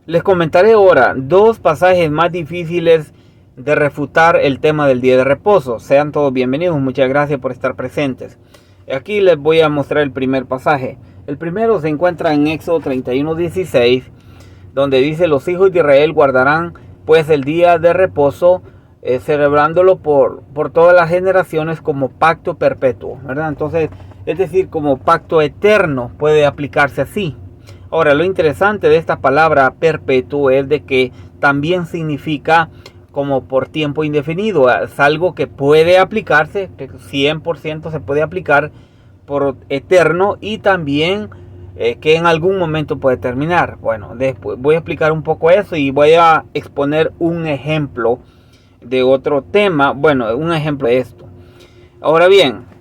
Les comentaré ahora dos pasajes más difíciles de refutar el tema del día de reposo. Sean todos bienvenidos, muchas gracias por estar presentes. Aquí les voy a mostrar el primer pasaje. El primero se encuentra en Éxodo 31:16, donde dice: los hijos de Israel guardarán pues el día de reposo, celebrándolo por todas las generaciones como pacto perpetuo, ¿verdad? Entonces, es decir, como pacto eterno, puede aplicarse así. Ahora, lo interesante de esta palabra perpetuo es de que también significa como por tiempo indefinido. Es algo que puede aplicarse, que 100% se puede aplicar por eterno, y también que en algún momento puede terminar. Bueno, después voy a explicar un poco eso y voy a exponer un ejemplo de otro tema. Bueno, un ejemplo de esto. Ahora bien,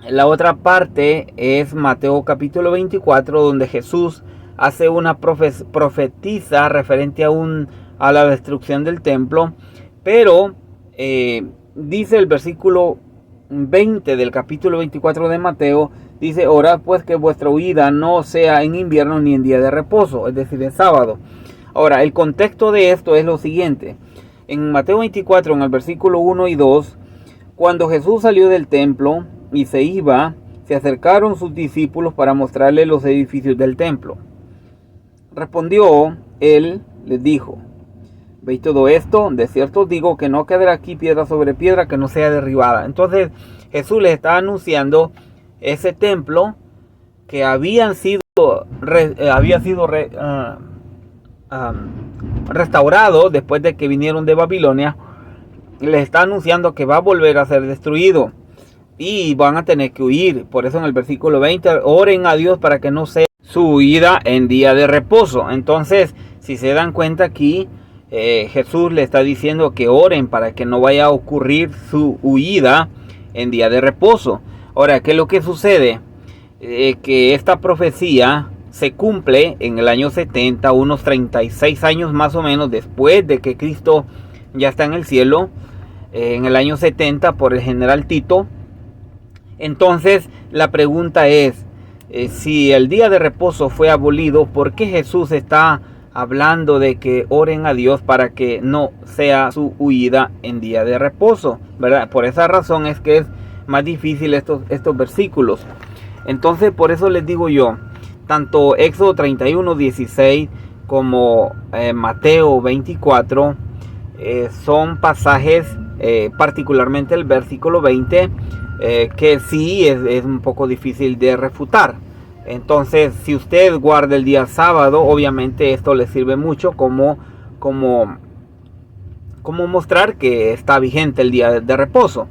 la otra parte es Mateo capítulo 24, donde Jesús hace una profetiza referente a la destrucción del templo. Pero dice el versículo 20 del capítulo 24 de Mateo, dice: orad pues que vuestra huida no sea en invierno ni en día de reposo, es decir, en sábado. Ahora, el contexto de esto es lo siguiente. En Mateo 24, en el versículo 1 y 2, cuando Jesús salió del templo y se iba, se acercaron sus discípulos para mostrarle los edificios del templo. Respondió él, les dijo: ¿veis todo esto? De cierto os digo que no quedará aquí piedra sobre piedra que no sea derribada. Entonces Jesús les está anunciando ese templo que había sido restaurado después de que vinieron de Babilonia. Les está anunciando que va a volver a ser destruido y van a tener que huir. Por eso en el versículo 20, oren a Dios para que no sea su huida en día de reposo. Entonces, si se dan cuenta aquí, Jesús le está diciendo que oren para que no vaya a ocurrir su huida en día de reposo. Ahora, ¿qué es lo que sucede? Que esta profecía se cumple en el año 70, unos 36 años más o menos después de que Cristo ya está en el cielo, en el año 70 por el general Tito. Entonces la pregunta es, si el día de reposo fue abolido, ¿por qué Jesús está hablando de que oren a Dios para que no sea su huida en día de reposo, ¿verdad? Por esa razón es que es más difícil estos versículos. Entonces, por eso les digo yo, tanto Éxodo 31:16 como Mateo 24 son pasajes, particularmente el versículo 20, que sí es un poco difícil de refutar. Entonces, si usted guarda el día sábado, obviamente esto le sirve mucho como mostrar que está vigente el día de reposo,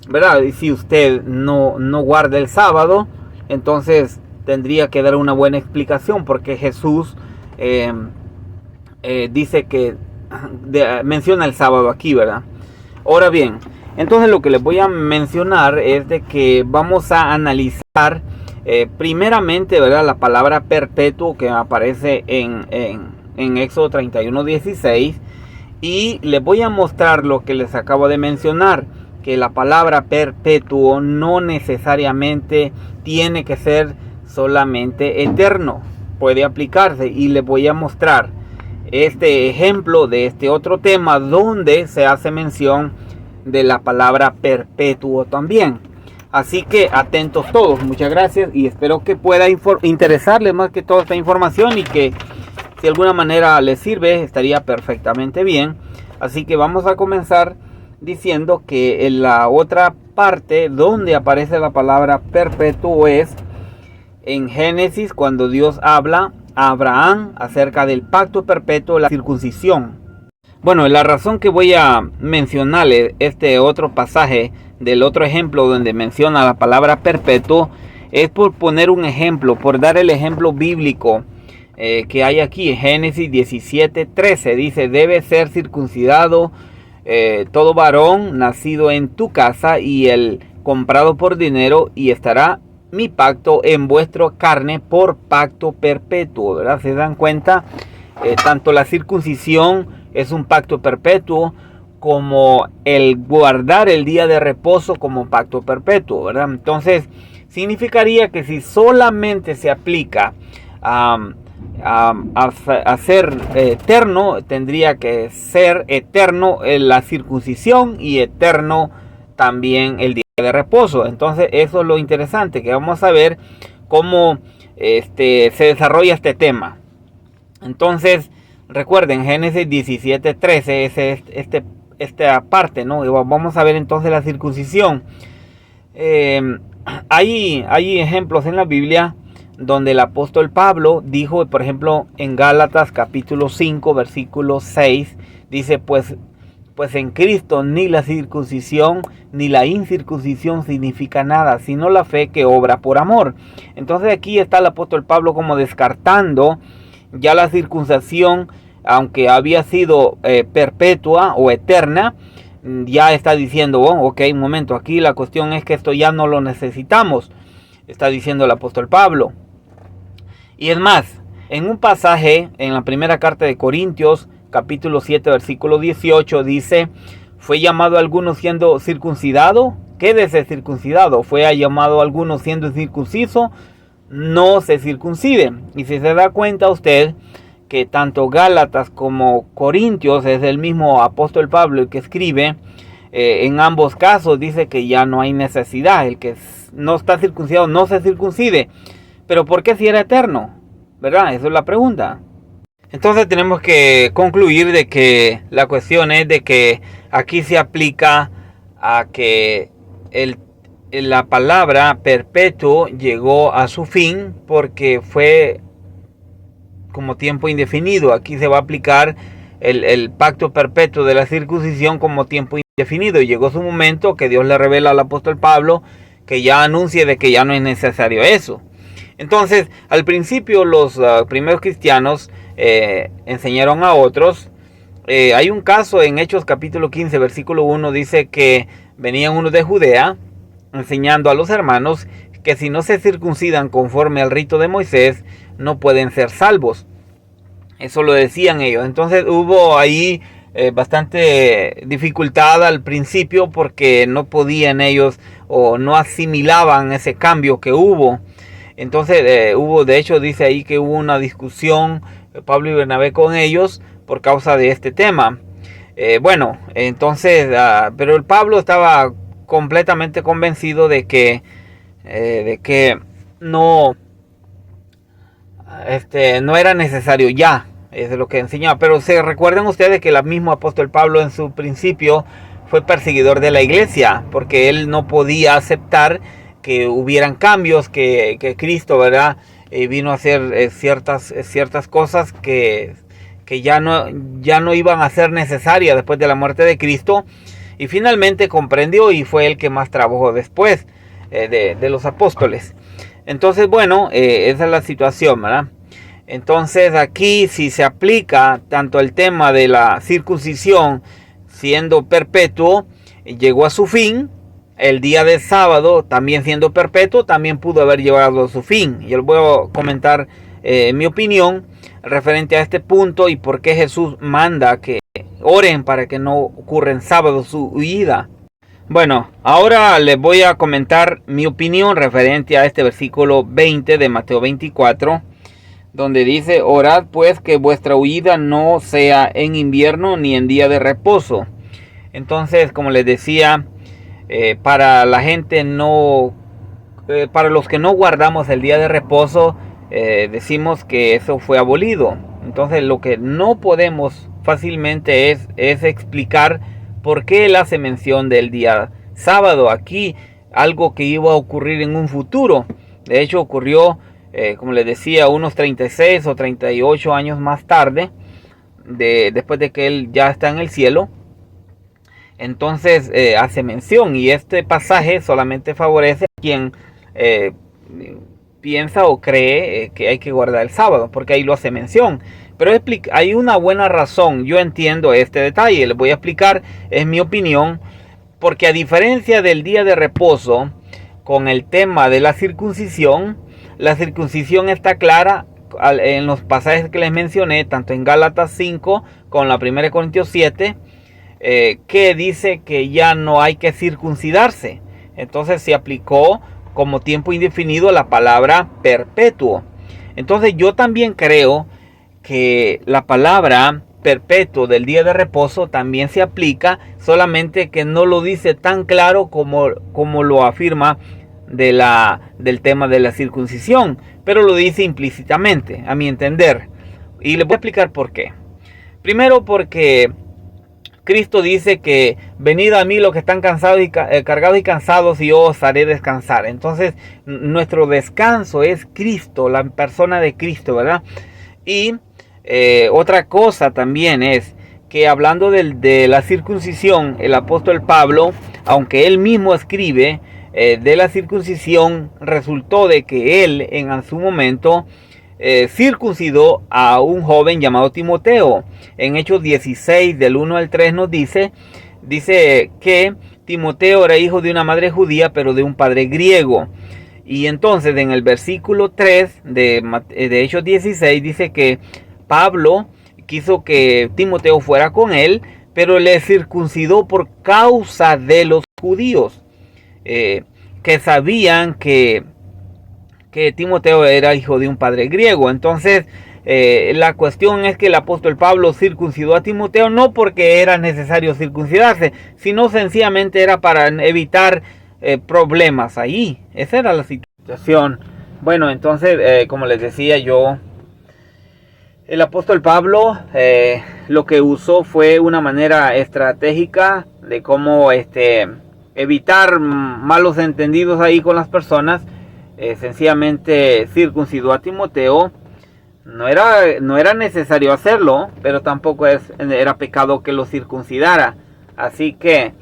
¿verdad? Y si usted no guarda el sábado, entonces tendría que dar una buena explicación, porque Jesús dice que menciona el sábado aquí, ¿verdad? Ahora bien, entonces lo que les voy a mencionar es de que vamos a analizar primeramente, ¿verdad?, la palabra perpetuo que aparece en Éxodo 31:16, y les voy a mostrar lo que les acabo de mencionar, que la palabra perpetuo no necesariamente tiene que ser solamente eterno, puede aplicarse, y les voy a mostrar este ejemplo de este otro tema donde se hace mención de la palabra perpetuo también. Así que atentos todos, muchas gracias, y espero que pueda interesarles más que toda esta información, y que si de alguna manera les sirve estaría perfectamente bien. Así que vamos a comenzar diciendo que en la otra parte donde aparece la palabra perpetuo es en Génesis, cuando Dios habla a Abraham acerca del pacto perpetuo de la circuncisión. Bueno, la razón que voy a mencionarle este otro pasaje del otro ejemplo donde menciona la palabra perpetuo es por poner un ejemplo, por dar el ejemplo bíblico que hay aquí en Génesis 17:13. Dice: debe ser circuncidado todo varón nacido en tu casa y el comprado por dinero, y estará mi pacto en vuestra carne por pacto perpetuo, ¿verdad? ¿Se dan cuenta? Tanto la circuncisión es un pacto perpetuo, como el guardar el día de reposo como pacto perpetuo, ¿verdad? Entonces, significaría que si solamente se aplica a ser eterno, tendría que ser eterno la circuncisión y eterno también el día de reposo. Entonces eso es lo interesante, que vamos a ver cómo se desarrolla este tema. Entonces recuerden, Génesis 17:13 es esta parte, ¿no? Y vamos a ver entonces la circuncisión. Hay ejemplos en la Biblia donde el apóstol Pablo dijo, por ejemplo, en Gálatas capítulo 5, versículo 6, dice, pues en Cristo ni la circuncisión ni la incircuncisión significa nada, sino la fe que obra por amor. Entonces aquí está el apóstol Pablo como descartando ya la circuncisión, aunque había sido perpetua o eterna. Ya está diciendo, ok, un momento, aquí la cuestión es que esto ya no lo necesitamos, está diciendo el apóstol Pablo. Y es más, en un pasaje en la primera carta de Corintios, capítulo 7, versículo 18, dice, ¿fue llamado a alguno siendo circuncidado? Quédese circuncidado. ¿Fue llamado a alguno siendo incircunciso? No se circuncide. Y si se da cuenta usted que tanto Gálatas como Corintios es el mismo apóstol Pablo el que escribe, en ambos casos dice que ya no hay necesidad, el que no está circuncidado no se circuncide. Pero ¿por qué si era eterno? ¿Verdad? Esa es la pregunta. Entonces tenemos que concluir de que la cuestión es de que aquí se aplica a que la palabra perpetuo llegó a su fin porque fue como tiempo indefinido. Aquí se va a aplicar el pacto perpetuo de la circuncisión como tiempo indefinido. Y llegó su momento que Dios le revela al apóstol Pablo que ya anuncie de que ya no es necesario eso. Entonces, al principio los primeros cristianos enseñaron a otros. Hay un caso en Hechos capítulo 15, versículo 1, dice que venían unos de Judea enseñando a los hermanos que si no se circuncidan conforme al rito de Moisés, no pueden ser salvos. Eso lo decían ellos. Entonces hubo ahí bastante dificultad al principio porque no podían ellos o no asimilaban ese cambio que hubo. Entonces de hecho dice ahí que hubo una discusión Pablo y Bernabé con ellos por causa de este tema. Entonces, pero el Pablo estaba completamente convencido de que no era necesario ya, es lo que enseñaba. Pero se recuerden ustedes que el mismo apóstol Pablo en su principio fue perseguidor de la iglesia, porque él no podía aceptar que hubieran cambios, que Cristo, ¿verdad? Vino a hacer ciertas cosas que ya no iban a ser necesarias después de la muerte de Cristo. Y finalmente comprendió y fue el que más trabajó después de los apóstoles. Entonces, esa es la situación, ¿verdad? Entonces aquí si se aplica tanto el tema de la circuncisión siendo perpetuo, llegó a su fin. El día de sábado, también siendo perpetuo, también pudo haber llegado a su fin. Y yo voy a comentar mi opinión referente a este punto y por qué Jesús manda que oren para que no ocurra en sábado su huida. Bueno, ahora les voy a comentar mi opinión referente a este versículo 20 de Mateo 24, donde dice, orad pues que vuestra huida no sea en invierno ni en día de reposo. Entonces, como les decía, para la gente para los que no guardamos el día de reposo, decimos que eso fue abolido. Entonces lo que no podemos fácilmente es explicar por qué él hace mención del día sábado aquí, algo que iba a ocurrir en un futuro. De hecho ocurrió, como les decía, unos 36 o 38 años más tarde, después de que él ya está en el cielo. Entonces hace mención, y este pasaje solamente favorece a quien piensa o cree que hay que guardar el sábado, porque ahí lo hace mención. Pero hay una buena razón, yo entiendo este detalle, les voy a explicar, es mi opinión, porque a diferencia del día de reposo, con el tema de la circuncisión está clara en los pasajes que les mencioné, tanto en Gálatas 5 como en la 1 Corintios 7, que dice que ya no hay que circuncidarse. Entonces se aplicó como tiempo indefinido la palabra perpetuo. Entonces yo también creo que la palabra perpetuo del día de reposo también se aplica, solamente que no lo dice tan claro como lo afirma del tema de la circuncisión, pero lo dice implícitamente, a mi entender. Y les voy a explicar por qué. Primero, porque Cristo dice que venid a mí los que están cansados cargados y cansados, y yo os haré descansar. Entonces nuestro descanso es Cristo, la persona de Cristo, ¿verdad? Y otra cosa también es que, hablando de la circuncisión, el apóstol Pablo, aunque él mismo escribe de la circuncisión, resultó de que él en su momento circuncidó a un joven llamado Timoteo. En Hechos 16 del 1 al 3 nos dice que Timoteo era hijo de una madre judía, pero de un padre griego. Y entonces en el versículo 3 de Hechos 16 dice que Pablo quiso que Timoteo fuera con él, pero le circuncidó por causa de los judíos, que sabían que Timoteo era hijo de un padre griego. Entonces la cuestión es que el apóstol Pablo circuncidó a Timoteo no porque era necesario circuncidarse, sino sencillamente era para evitar problemas ahí. Esa era la situación. Bueno, entonces como les decía yo, el apóstol Pablo lo que usó fue una manera estratégica de cómo evitar malos entendidos ahí con las personas. Sencillamente circuncidó a Timoteo. No era necesario hacerlo, pero tampoco era pecado que lo circuncidara. Así que,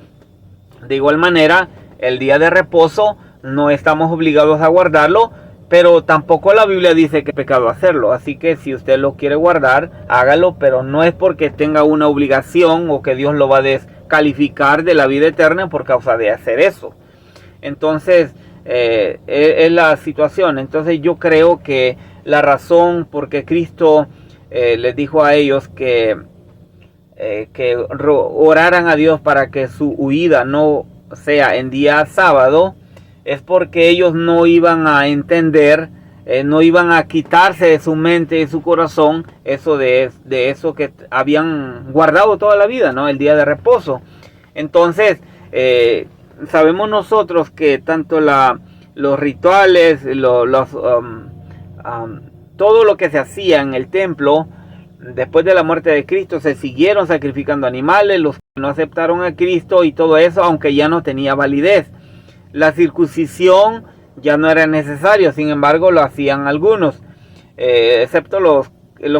de igual manera, el día de reposo no estamos obligados a guardarlo, pero tampoco la Biblia dice que es pecado hacerlo. Así que si usted lo quiere guardar, hágalo, pero no es porque tenga una obligación o que Dios lo va a descalificar de la vida eterna por causa de hacer eso. Entonces es la situación. Entonces yo creo que la razón por qué Cristo les dijo a ellos que oraran a Dios para que su huida no sea en día sábado, es porque ellos no iban a entender, no iban a quitarse de su mente y su corazón eso de eso que habían guardado toda la vida, ¿no? El día de reposo. Entonces sabemos nosotros que tanto los rituales, todo lo que se hacía en el templo después de la muerte de Cristo, se siguieron sacrificando animales, los que no aceptaron a Cristo y todo eso, aunque ya no tenía validez. La circuncisión ya no era necesario, sin embargo lo hacían algunos, excepto los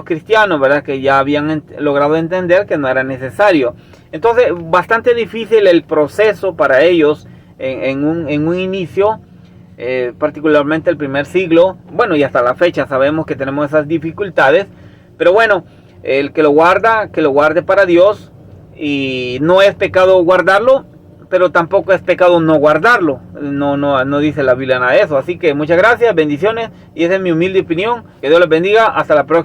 cristianos, ¿verdad? Que ya habían logrado entender que no era necesario. Entonces, bastante difícil el proceso para ellos en un inicio, particularmente el primer siglo. Bueno, y hasta la fecha sabemos que tenemos esas dificultades, pero bueno, el que lo guarda, que lo guarde para Dios, y no es pecado guardarlo, pero tampoco es pecado no guardarlo. No dice la Biblia nada de eso. Así que muchas gracias, bendiciones, y esa es mi humilde opinión. Que Dios les bendiga, hasta la próxima.